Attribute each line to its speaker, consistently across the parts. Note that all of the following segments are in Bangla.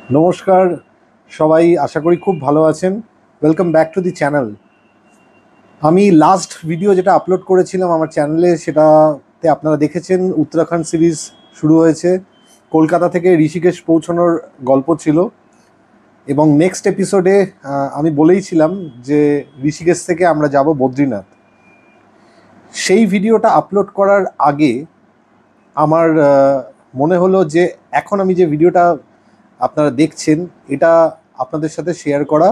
Speaker 1: নমস্কার সবাই, আশা করি খুব ভালো আছেন। Welcome back to the channel. আমি লাস্ট ভিডিও যেটা আপলোড করেছিলাম আমার চ্যানেলে, সেটাতে আপনারা দেখেছেন উত্তরাখণ্ড সিরিজ শুরু হয়েছে। কলকাতা থেকে ঋষিকেশ পৌঁছানোর গল্প ছিল, এবং নেক্সট এপিসোডে আমি বলেইছিলাম যে ঋষিকেশ থেকে আমরা যাব বদ্রীনাথ। সেই ভিডিওটা আপলোড করার আগে আমার মনে হলো যে এখন আমি যে ভিডিওটা আপনারা দেখছেন এটা আপনাদের সাথে শেয়ার করা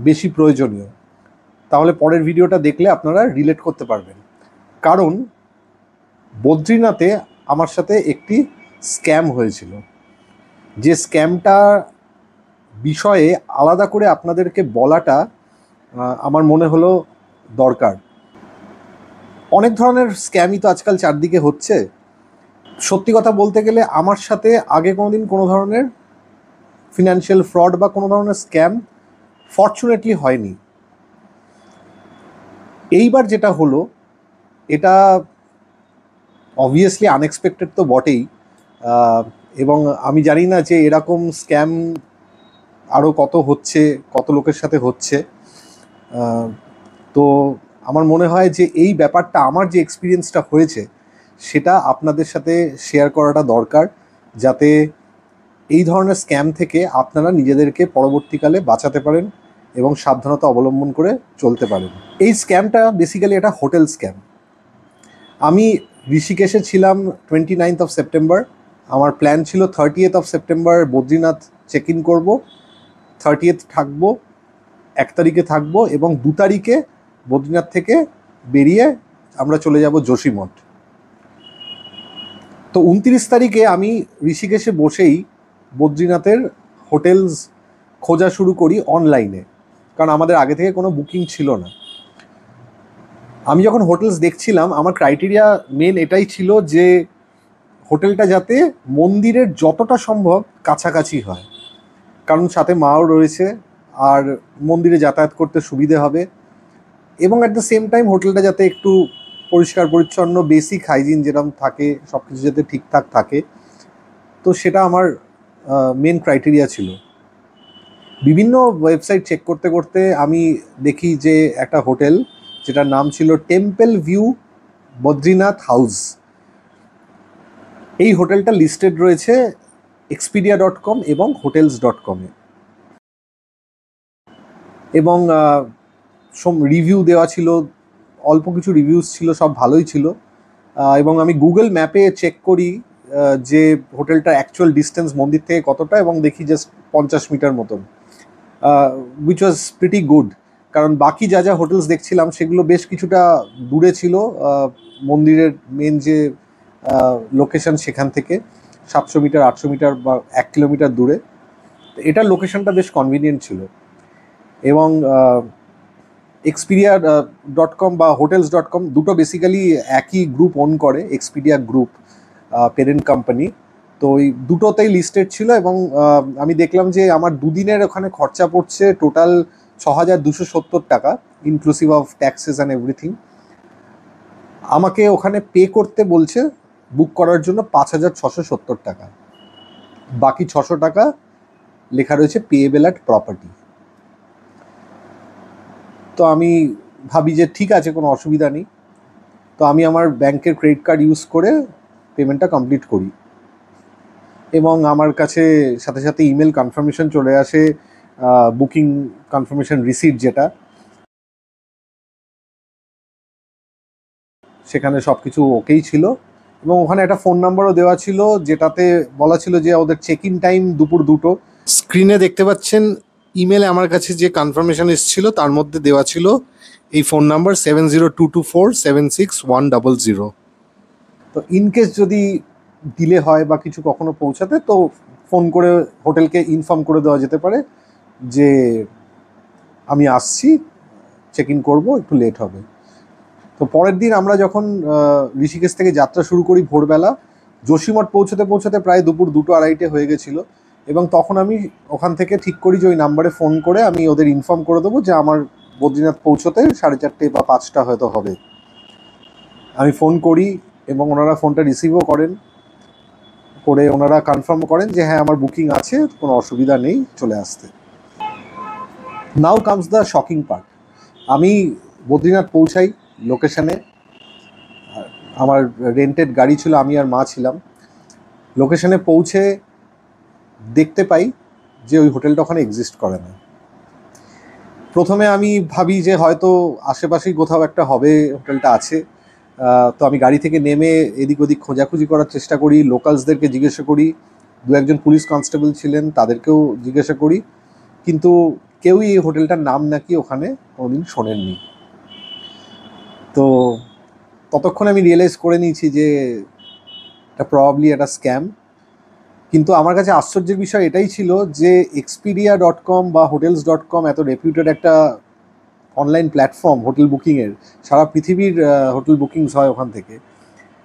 Speaker 1: বেশি প্রয়োজনীয়। তাহলে পরের ভিডিওটা দেখলে আপনারা রিলেট করতে পারবেন। কারণ বদ্রীনাথে আমার সাথে একটি স্ক্যাম হয়েছিল, যে স্ক্যামটা বিষয়ে আলাদা করে আপনাদেরকে বলাটা আমার মনে হলো দরকার। অনেক ধরনের স্ক্যামই তো আজকাল চারদিকে হচ্ছে। সত্যি কথা বলতে গেলে আমার সাথে আগে কোনোদিন কোনো ধরনের ফিনান্সিয়াল ফ্রড বা কোনো ধরনের স্ক্যাম ফর্চুনেটলি হয়নি। এইবার যেটা হলো এটা অবভিয়াসলি আনএক্সপেক্টেড তো বটেই, এবং আমি জানি না যে এরকম স্ক্যাম আরও কত হচ্ছে, কত লোকের সাথে হচ্ছে। তো আমার মনে হয় যে এই ব্যাপারটা, আমার যে এক্সপিরিয়েন্সটা হয়েছে সেটা আপনাদের সাথে শেয়ার করাটা দরকার, যাতে এই ধরনের স্ক্যাম থেকে আপনারা নিজেদেরকে পরবর্তীকালে বাঁচাতে পারেন এবং সাবধানতা অবলম্বন করে চলতে পারেন। এই স্ক্যামটা বেসিক্যালি একটা হোটেল স্ক্যাম। আমি ঋষিকেশে ছিলাম 29th অফ সেপ্টেম্বর। আমার প্ল্যান ছিল 30th of September Badrinath check in করবো, 30th থাকবো, 1 তারিখে থাকবো, এবং 2 তারিখে বদ্রীনাথ থেকে বেরিয়ে আমরা চলে যাব যোশীমঠ। তো 29 তারিখে আমি ঋষিকেশে বসেই বদ্রীনাথের হোটেলস খোঁজা শুরু করি অনলাইনে, কারণ আমাদের আগে থেকে কোনো বুকিং ছিল না। আমি যখন হোটেলস দেখছিলাম আমার ক্রাইটেরিয়া মেন এটাই ছিল যে হোটেলটা যাতে মন্দিরের যতটা সম্ভব কাছাকাছি হয়, কারণ সাথে মাও রয়েছে আর মন্দিরে যাতায়াত করতে সুবিধে হবে, এবং অ্যাট দ্য সেম টাইম হোটেলটা যাতে একটু পরিষ্কার পরিচ্ছন্ন, বেসিক হাইজিন যেরকম থাকে সব কিছু যাতে ঠিকঠাক থাকে। তো সেটা আমার মেন ক্রাইটেরিয়া ছিল। বিভিন্ন ওয়েবসাইট চেক করতে করতে আমি দেখি যে একটা হোটেল যেটার নাম ছিল টেম্পল ভিউ বদ্রীনাথ হাউস, এই হোটেলটা লিস্টেড রয়েছে expedia.com এবং hotels.com-এ, এবং রিভিউ দেওয়া ছিল, অল্প কিছু রিভিউস ছিল, সব ভালোই ছিল। এবং আমি গুগল ম্যাপে চেক করি যে হোটেলটার অ্যাকচুয়াল ডিস্টেন্স মন্দির থেকে কতটা, এবং দেখি জাস্ট 50 মিটার মতন, উইচ ওয়াজ প্রিটি গুড। কারণ বাকি যা যা হোটেলস দেখছিলাম সেগুলো বেশ কিছুটা দূরে ছিল মন্দিরের মেন যে লোকেশন সেখান থেকে 700 মিটার, 800 মিটার বা 1 কিলোমিটার দূরে। এটার লোকেশনটা বেশ কনভিনিয়েন্ট ছিল। এবং expedia.com বা hotels.com দুটো বেসিক্যালি একই গ্রুপ ওন করে, এক্সপিডিয়া গ্রুপ পেরেন্ট কোম্পানি। তো ওই দুটোতেই লিস্টেড ছিল, এবং আমি দেখলাম যে আমার দুদিনের ওখানে খরচা পড়ছে টোটাল 6,270 টাকা, inclusive of taxes and everything. আমাকে ওখানে পে করতে বলছে বুক করার জন্য 5,670 টাকা, বাকি 600 টাকা লেখা রয়েছে পেয়েবেল অ্যাট প্রপার্টি। তো আমি ভাবি যে ঠিক আছে, কোনো অসুবিধা নেই। তো আমি আমার ব্যাংকের ক্রেডিট কার্ড ইউজ করে পেমেন্টটা কমপ্লিট করি, এবং আমার কাছে সাথে সাথে ইমেল কনফার্মেশন চলে আসে, বুকিং কনফার্মেশন রিসিট যেটা, সেখানে সব কিছু ওকেই ছিল। এবং ওখানে একটা ফোন নাম্বারও দেওয়া ছিল, যেটাতে বলা ছিল যে ওদের চেক ইন টাইম দুপুর 2টো। স্ক্রিনে দেখতে পাচ্ছেন ইমেলে আমার কাছে যে কনফার্মেশন এসেছিল তার মধ্যে দেওয়া ছিল এই ফোন নাম্বার 7022476100। তো ইনকেস যদি ডিলে হয় বা কিছু কখনো পৌঁছাতে, তো ফোন করে হোটেলকে ইনফর্ম করে দেওয়া যেতে পারে যে আমি আসছি, চেক ইন করবো, একটু লেট হবে। তো পরের দিন আমরা যখন ঋষিকেশ থেকে যাত্রা শুরু করি ভোরবেলা, যোশীমঠ পৌঁছতে পৌঁছতে প্রায় দুপুর 2টো 2:30 হয়ে গেছিলো। এবং তখন আমি ওখান থেকে ঠিক করি যে ওই নাম্বারে ফোন করে আমি ওদের ইনফর্ম করে দেবো যে আমার বদ্রীনাথ পৌঁছতে 4:30 বা 5টা হয়তো হবে। আমি ফোন করি এবং ওনারা ফোনটা রিসিভও করেন। করে ওনারা কনফার্ম করেন যে হ্যাঁ আমার বুকিং আছে, কোনো অসুবিধা নেই চলে আসতে। নাও কামস দ্য শকিং পার্ট। আমি বদ্রীনাথ পৌঁছাই লোকেশানে, আমার রেন্টেড গাড়ি ছিল, আমি আর মা ছিলাম। লোকেশানে পৌঁছে দেখতে পাই যে ওই হোটেলটা ওখানে এক্সিস্ট করে না। প্রথমে আমি ভাবি যে হয়তো আশেপাশেই কোথাও একটা হবে, হোটেলটা আছে। তো আমি গাড়ি থেকে নেমে এদিক ওদিক খোঁজাখুঁজি করার চেষ্টা করি, লোকালসদেরকে জিজ্ঞাসা করি, দু একজন পুলিশ কনস্টেবল ছিলেন তাদেরকেও জিজ্ঞাসা করি, কিন্তু কেউই এই হোটেলটার নাম নাকি ওখানে কোনোদিন শোনেননি। তো ততক্ষণে আমি রিয়েলাইজ করে নিয়েছি যে এটা প্রবাবলি একটা স্ক্যাম। কিন্তু আমার কাছে আশ্চর্যের বিষয় এটাই ছিল যে expedia.com বা hotels.com এত রেপিউটেড একটা অনলাইন প্ল্যাটফর্ম হোটেল বুকিংয়ের, সারা পৃথিবীর হোটেল বুকিংস হয় ওখান থেকে,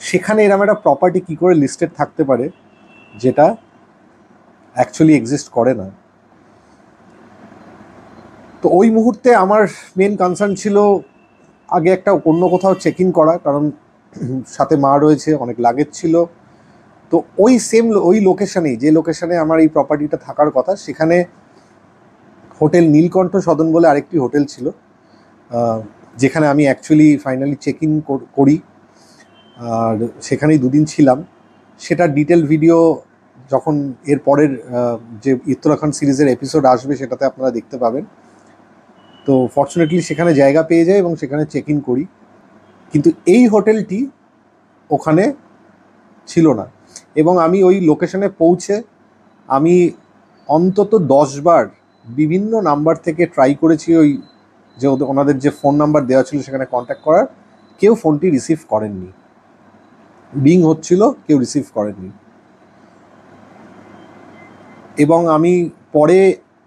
Speaker 1: সেখানে এরকম একটা প্রপার্টি কী করে লিস্টেড থাকতে পারে যেটা অ্যাকচুয়ালি এক্সিস্ট করে না। তো ওই মুহূর্তে আমার মেন কনসার্ন ছিল আগে একটা অন্য কোথাও চেক ইন করা, কারণ সাথে মা রয়েছে, অনেক লাগেজ ছিল। তো ওই লোকেশানেই, যে লোকেশানে আমার এই প্রপার্টিটা থাকার কথা, সেখানে হোটেল নীলকণ্ঠ সদন বলে আরেকটি হোটেল ছিল, যেখানে আমি অ্যাকচুয়ালি ফাইনালি চেক ইন করি, আর সেখানেই দুদিন ছিলাম। সেটার ডিটেল ভিডিও যখন এর পরের যে উত্তরাখণ্ড সিরিজের এপিসোড আসবে সেটাতে আপনারা দেখতে পাবেন। তো ফর্চুনেটলি সেখানে জায়গা পেয়ে যায় এবং সেখানে চেক ইন করি, কিন্তু এই হোটেলটি ওখানে ছিল না। এবং আমি ওই লোকেশনে পৌঁছে আমি অন্তত 10 বার বিভিন্ন নাম্বার থেকে ট্রাই করেছি, ওই যে ওনাদের যে ফোন নাম্বার দেওয়া ছিল সেখানে কন্ট্যাক্ট করার, কেউ ফোনটি রিসিভ করেননি, বিং হচ্ছিল, কেউ রিসিভ করেননি। এবং আমি পরে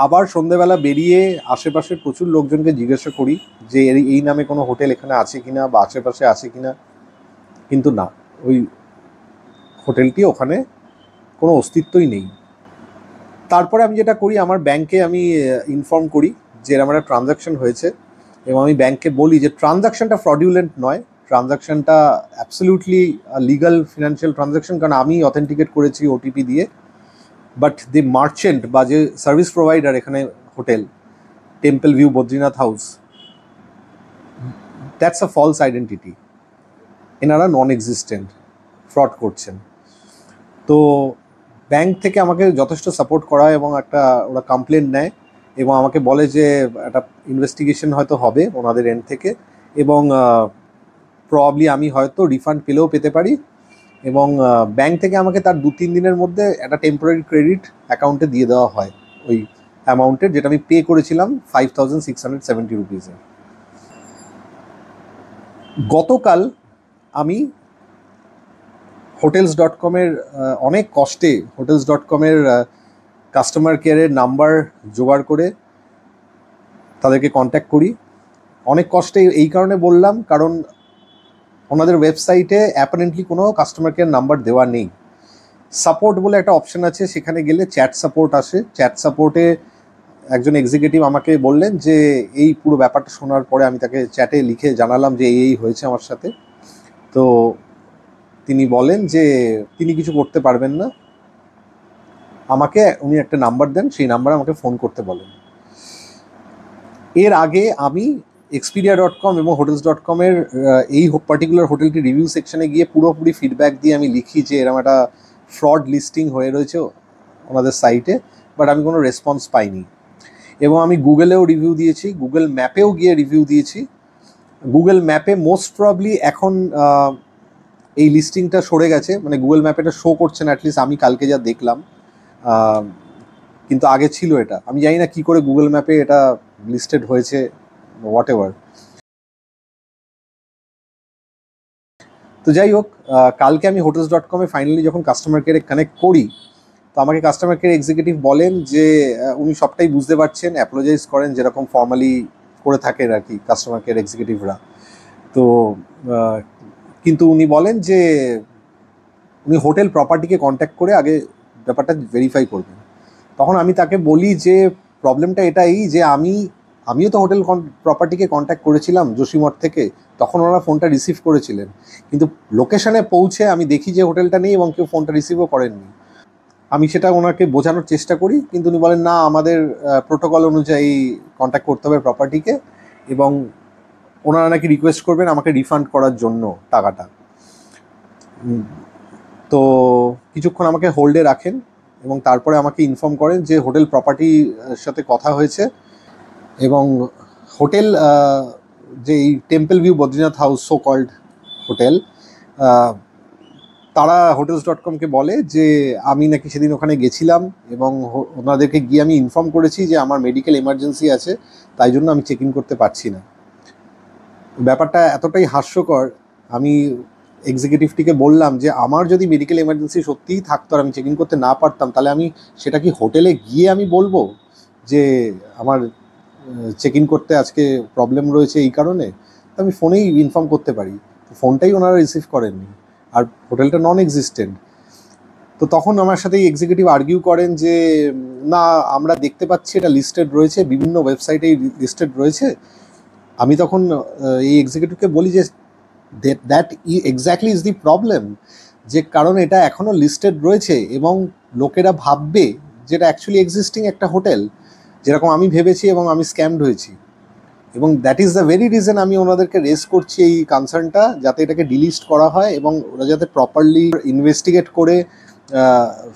Speaker 1: আবার সন্ধেবেলা বেরিয়ে আশেপাশে প্রচুর লোকজনকে জিজ্ঞাসা করি যে এই নামে কোনো হোটেল এখানে আছে কিনা বা আশেপাশে আছে কিনা, কিন্তু না, ওই হোটেলটি ওখানে কোনো অস্তিত্বই নেই। তারপরে আমি যেটা করি, আমার ব্যাংকে আমি ইনফর্ম করি যে এরকম একটা ট্রানজ্যাকশন হয়েছে, এবং আমি ব্যাংকে বলি যে ট্রানজ্যাকশনটা ফ্রডুলেন্ট নয়, ট্রানজ্যাকশনটা অ্যাবসলিউটলি লিগাল ফিনান্সিয়াল ট্রানজ্যাকশন, কারণ আমি অথেন্টিকেট করেছি ওটিপি দিয়ে। বাট দি মার্চেন্ট বা যে সার্ভিস প্রোভাইডার এখানে hotel temple view Badrinath house, that's a false identity, এনারা নন এক্সিস্টেন্ট, ফ্রড করছেন। তো ব্যাংক থেকে আমাকে যথেষ্ট সাপোর্ট করা হয় এবং একটা ওরা কমপ্লেন নেয় এবং আমাকে বলে যে একটা ইনভেস্টিগেশন হয়তো হবে ওনাদের এন্ড থেকে, এবং প্রবাবলি আমি হয়তো রিফান্ড পেলেও পেতে পারি। এবং ব্যাংক থেকে আমাকে তার 2-3 দিনের মধ্যে একটা টেম্পোরারি ক্রেডিট অ্যাকাউন্টে দিয়ে দেওয়া হয় ওই অ্যামাউন্টের, যেটা আমি পে করেছিলাম 5670 রুপিসের। গতকাল আমি hotels.com-এর অনেক কষ্টে hotels.com-এর কাস্টমার কেয়ারের নাম্বার জোগাড় করে তাদেরকে কন্ট্যাক্ট করি। অনেক কষ্টে এই কারণে বললাম, কারণ ওনাদের ওয়েবসাইটে অ্যাপারেন্টলি কোনো কাস্টমার কেয়ার নাম্বার দেওয়া নেই। সাপোর্ট বলে একটা অপশান আছে, সেখানে গেলে চ্যাট সাপোর্ট আসে। চ্যাট সাপোর্টে একজন এক্সিকিউটিভ আমাকে বললেন যে এই পুরো ব্যাপারটা শোনার পরে আমি তাকে চ্যাটে লিখে জানালাম যে এই হয়েছে আমার সাথে। তো তিনি বলেন যে তিনি কিছু করতে পারবেন না, আমাকে উনি একটা নাম্বার দেন, সেই নাম্বারে আমাকে ফোন করতে বলেন। এর আগে আমি expedia.com এবং hotels.com-এর এই পার্টিকুলার হোটেলটি রিভিউ সেকশনে গিয়ে পুরোপুরি ফিডব্যাক দিয়ে আমি লিখি যে এরকম একটা ফ্রড লিস্টিং হয়ে রয়েছে ওনাদের সাইটে, বাট আমি কোনো রেসপন্স পাইনি। এবং আমি গুগলেও রিভিউ দিয়েছি, গুগল ম্যাপেও গিয়ে রিভিউ দিয়েছি। গুগল ম্যাপে মোস্ট প্রবলি এখন এই লিস্টিংটা সরে গেছে, মানে গুগল ম্যাপে এটা শো করছে না, অ্যাটলিস্ট আমি কালকে যা দেখলাম, কিন্তু আগে ছিল এটা। আমি জানি না কী করে গুগল ম্যাপে এটা লিস্টেড হয়েছে, হোয়াট এভার। তো যাই হোক, কালকে আমি hotels.com-এ ফাইনালি যখন কাস্টমার কেয়ারে কানেক্ট করি, তো আমাকে কাস্টমার কেয়ার এক্সিকিউটিভ বলেন যে উনি সবটাই বুঝতে পারছেন, অ্যাপোলোজাইজ করেন যেরকম ফর্মালি করে থাকেন আর কি কাস্টমার কেয়ার এক্সিকিউটিভরা। তো কিন্তু উনি বলেন যে উনি হোটেল প্রপার্টিকে কন্ট্যাক্ট করে আগে ব্যাপারটা ভেরিফাই করবেন। তখন আমি তাকে বলি যে প্রবলেমটা এটাই যে আমি আমিও তো হোটেল প্রপার্টিকে কন্ট্যাক্ট করেছিলাম যোশীমঠ থেকে, তখন ওনারা ফোনটা রিসিভ করেছিলেন, কিন্তু লোকেশনে পৌঁছে আমি দেখি যে হোটেলটা নেই এবং কেউ ফোনটা রিসিভও করেননি। আমি সেটা ওনাকে বোঝানোর চেষ্টা করি, কিন্তু উনি বলেন না, আমাদের প্রোটোকল অনুযায়ী কন্ট্যাক্ট করতে হবে প্রপার্টিকে, এবং ওনারা নাকি রিকোয়েস্ট করবেন আমাকে রিফান্ড করার জন্য টাকাটা। তো কিছুক্ষণ আমাকে হোল্ডে রাখেন এবং তারপরে আমাকে ইনফর্ম করেন যে হোটেল প্রপার্টির সাথে কথা হয়েছে, এবং হোটেল যে এই temple view Badrinath house so called hotel, তারা hotels.com-কে বলে যে আমি নাকি সেদিন ওখানে গেছিলাম এবং ওনাদেরকে গিয়ে আমি ইনফর্ম করেছি যে আমার মেডিকেল এমার্জেন্সি আছে, তাই জন্য আমি চেক ইন করতে পারছি না। ব্যাপারটা এতটাই হাস্যকর, আমি এক্সিকিউটিভটিকে বললাম যে আমার যদি মেডিকেল এমার্জেন্সি সত্যিই থাকতো আর আমি চেক ইন করতে না পারতাম, তাহলে আমি সেটা কি হোটেলে গিয়ে আমি বলবো যে আমার চেক ইন করতে আজকে প্রবলেম রয়েছে এই কারণে? আমি ফোনেই ইনফর্ম করতে পারি, ফোনটাই ওনারা রিসিভ করেননি, আর হোটেলটা নন এক্সিস্টেন্ট। তো তখন আমার সাথে এই এক্সিকিউটিভ আর্গিউ করেন যে না, আমরা দেখতে পাচ্ছি এটা লিস্টেড রয়েছে, বিভিন্ন ওয়েবসাইটেই লিস্টেড রয়েছে। আমি তখন এই এক্সিকিউটিভকে বলি যে that exactly is the problem, যে কারণ এটা এখনও লিস্টেড রয়েছে এবং লোকেরা ভাববে যেটা অ্যাকচুয়ালি এক্সিস্টিং একটা হোটেল, যেরকম আমি ভেবেছি এবং আমি স্ক্যামড হয়েছি। এবং that is the very reason আমি ওনাদেরকে রেজ করছি এই কনসার্নটা, যাতে এটাকে ডিলিস্ট করা হয় এবং ওরা যাতে প্রপারলি ইনভেস্টিগেট করে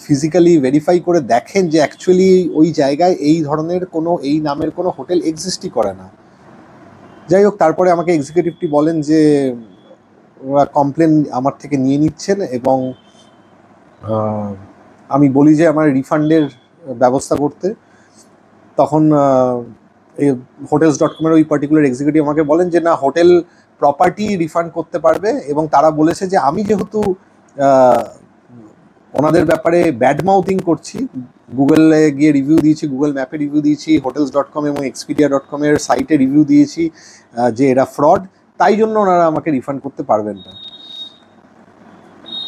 Speaker 1: ফিজিক্যালি ভেরিফাই করে দেখেন যে অ্যাকচুয়ালি ওই জায়গায় এই ধরনের কোনো, এই নামের কোনো হোটেল এক্সিস্টই করে না। যাই হোক, তারপরে আমাকে এক্সিকিউটিভটি বলেন যে ওরা কমপ্লেন আমার থেকে নিয়ে নিচ্ছেন, এবং আমি বলি যে আমার রিফান্ডের ব্যবস্থা করতে। তখন এই hotels.com-এর ওই পার্টিকুলার এক্সিকিউটিভ আমাকে বলেন যে না, হোটেল প্রপার্টি রিফান্ড করতে পারবে, এবং তারা বলেছে যে আমি যেহেতু ওনাদের ব্যাপারে ব্যাড মাউথিং করছি, গুগলে গিয়ে রিভিউ দিয়েছি, গুগল ম্যাপে রিভিউ দিয়েছি, hotels.com এবং expedia.com-এর সাইটে রিভিউ দিয়েছি যে এরা ফ্রড, তাই জন্য ওনারা আমাকে রিফান্ড করতে পারবেন না।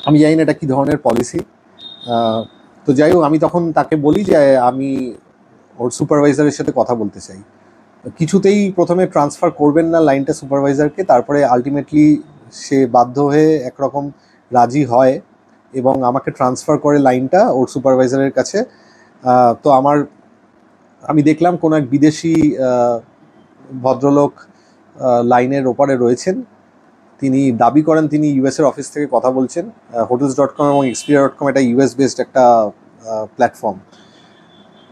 Speaker 1: আমি জানি না এটা কী ধরনের পলিসি। তো যাই হোক, আমি তখন তাকে বলি যে আমি ওর সুপারভাইজারের সাথে কথা বলতে চাই। কিছুতেই প্রথমে ট্রান্সফার করবেন না লাইনটা সুপারভাইজারকে, তারপরে আলটিমেটলি সে বাধ্য হয়ে একরকম রাজি হয় এবং আমাকে ট্রান্সফার করে লাইনটা ওর সুপারভাইজারের কাছে। তো আমি দেখলাম কোনো এক বিদেশি ভদ্রলোক লাইনের ওপারে রয়েছেন। তিনি দাবি করেন তিনি ইউএসের অফিস থেকে কথা বলছেন। hotels.com এবং expedia.com এটা ইউএস বেসড একটা প্ল্যাটফর্ম,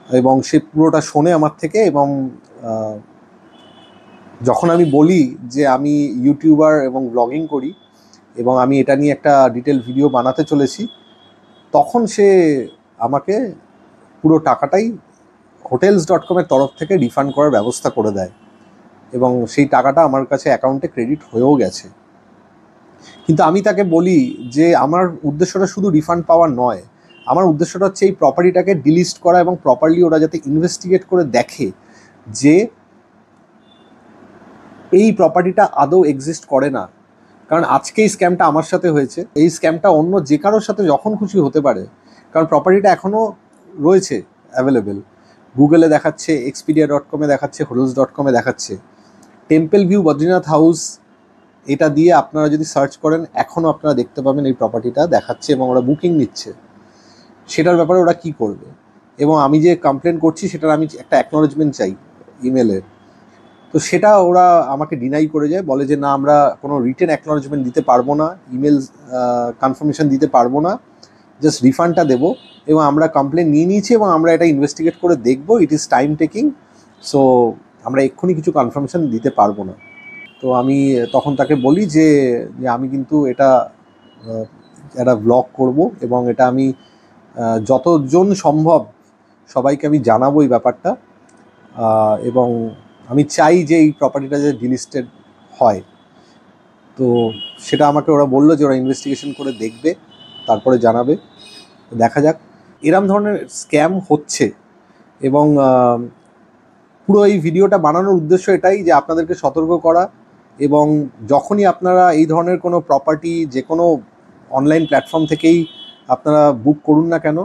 Speaker 1: এবং সে পুরোটা শোনে আমার থেকে। এবং যখন আমি বলি যে আমি ইউটিউবার এবং ব্লগিং করি এবং আমি এটা নিয়ে একটা ডিটেল ভিডিও বানাতে চলেছি, তখন সে আমাকে পুরো টাকাটাই hotels.com-এর তরফ থেকে রিফান্ড করার ব্যবস্থা করে দেয়, এবং সেই টাকাটা আমার কাছে অ্যাকাউন্টে ক্রেডিট হয়েও গেছে। কিন্তু আমি তাকে বলি যে আমার উদ্দেশ্যটা শুধু রিফান্ড পাওয়া নয়, আমার উদ্দেশ্যটা হচ্ছে এই প্রপার্টিটাকে ডিলিস্ট করা এবং প্রপারলি ওরা যাতে ইনভেস্টিগেট করে দেখে যে এই প্রপার্টিটা আদৌ এক্সিস্ট করে না। কারণ আজকে এই স্ক্যামটা আমার সাথে হয়েছে, এই স্ক্যামটা অন্য যে কারোর সাথে যখন খুশি হতে পারে, কারণ প্রপার্টিটা এখনও রয়েছে অ্যাভেলেবেল। গুগলে দেখাচ্ছে, expedia.com-এ দেখাচ্ছে, hotels.com-এ দেখাচ্ছে। টেম্পল ভিউ বদ্রীনাথ হাউস এটা দিয়ে আপনারা যদি সার্চ করেন, এখনও আপনারা দেখতে পাবেন এই প্রপার্টিটা দেখাচ্ছে এবং ওরা বুকিং নিচ্ছে। সেটার ব্যাপারে ওরা কী করবে? এবং আমি যে কমপ্লেন করছি সেটার আমি একটা অ্যাকনোলেজমেন্ট চাই ইমেলের। তো সেটা ওরা আমাকে ডিনাই করে যায়, বলে যে না, আমরা কোনো রিটেন অ্যাকনোলেজমেন্ট দিতে পারবো না, ইমেল কনফার্মেশন দিতে পারবো না, জাস্ট রিফান্ডটা দেবো, এবং আমরা কমপ্লেন নিয়ে নিয়েছি এবং আমরা এটা ইনভেস্টিগেট করে দেখবো, it is time taking, so আমরা এক্ষুনি কিছু কনফার্মেশন দিতে পারবো না। তো আমি তখন তাকে বলি যে আমি কিন্তু এটা একটা ব্লগ করব এবং এটা আমি যতজন সম্ভব সবাইকে আমি জানাবো এই ব্যাপারটা, এবং আমি চাই যে এই প্রপার্টিটা যে ডিলিস্টেড হয়। তো সেটা আমাকে ওরা বললো যে ওরা ইনভেস্টিগেশন করে দেখবে, তারপরে জানাবে। দেখা যাক। এরম ধরনের স্ক্যাম হচ্ছে, এবং পুরো এই ভিডিওটা বানানোর উদ্দেশ্য এটাই যে আপনাদেরকে সতর্ক করা, এবং যখনই আপনারা এই ধরনের কোনো প্রপার্টি যে কোনো অনলাইন প্ল্যাটফর্ম থেকেই আপনারা বুক করুন না কেন,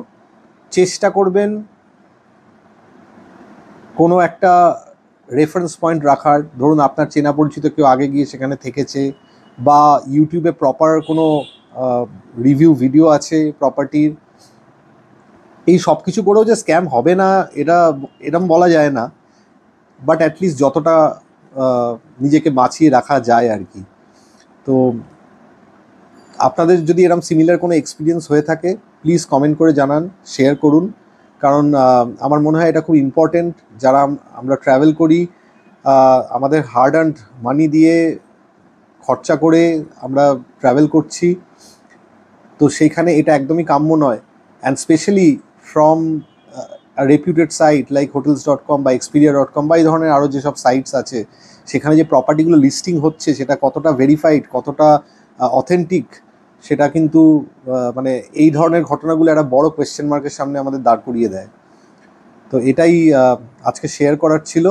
Speaker 1: চেষ্টা করবেন কোনো একটা রেফারেন্স পয়েন্ট রাখার, ধরুন আপনার চেনা পরিচিত কেউ আগে গিয়ে সেখানে থেকেছে, বা ইউটিউবে প্রপার কোনো রিভিউ ভিডিও আছে প্রপার্টির, এই সব কিছু করেও যে স্ক্যাম হবে না এরম বলা যায় না, বাট অ্যাটলিস্ট যতটা নিজেকে বাঁচিয়ে রাখা যায় আর কি। তো আপনাদের যদি এরম সিমিলার কোনো এক্সপিরিয়েন্স হয়ে থাকে প্লিজ কমেন্ট করে জানান, শেয়ার করুন, কারণ আমার মনে হয় এটা খুব ইম্পর্টেন্ট। যারা আমরা ট্রাভেল করি, আমাদের হার্ড আর্নড মানি দিয়ে খরচা করে আমরা ট্রাভেল করছি, তো সেইখানে এটা একদমই কাম্য নয়। And specially from reputed site like hotels.com বা expedia.com বা এই ধরনের আরও যেসব সাইটস আছে, সেখানে যে প্রপার্টিগুলো লিস্টিং হচ্ছে সেটা কতটা ভেরিফাইড, কতটা অথেন্টিক, সেটা কিন্তু মানে এই ধরনের ঘটনাগুলো একটা বড় কোয়েশ্চেন মার্কের সামনে আমাদের দাঁড় করিয়ে দেয়। তো এটাই আজকে শেয়ার করার ছিল।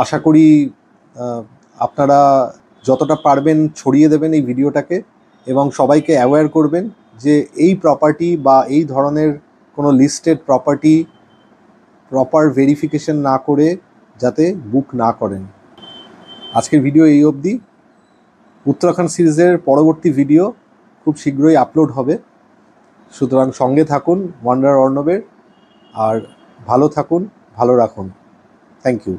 Speaker 1: আশা করি আপনারা যতটা পারবেন ছড়িয়ে দেবেন এই ভিডিওটাকে এবং সবাইকে অ্যাওয়্যার করবেন যে এই প্রপার্টি বা এই ধরনের কোনো লিস্টেড প্রপার্টি প্রপার ভেরিফিকেশন না করে যাতে বুক না করেন। আজকের ভিডিও এই অবধি। উত্তরাখণ্ড সিরিজের পরবর্তী ভিডিও খুব শীঘ্রই আপলোড হবে, সুতরাং সঙ্গে থাকুন ওয়ান্ডার অর্ণবের, আর ভালো থাকুন, ভালো রাখুন। Thank you.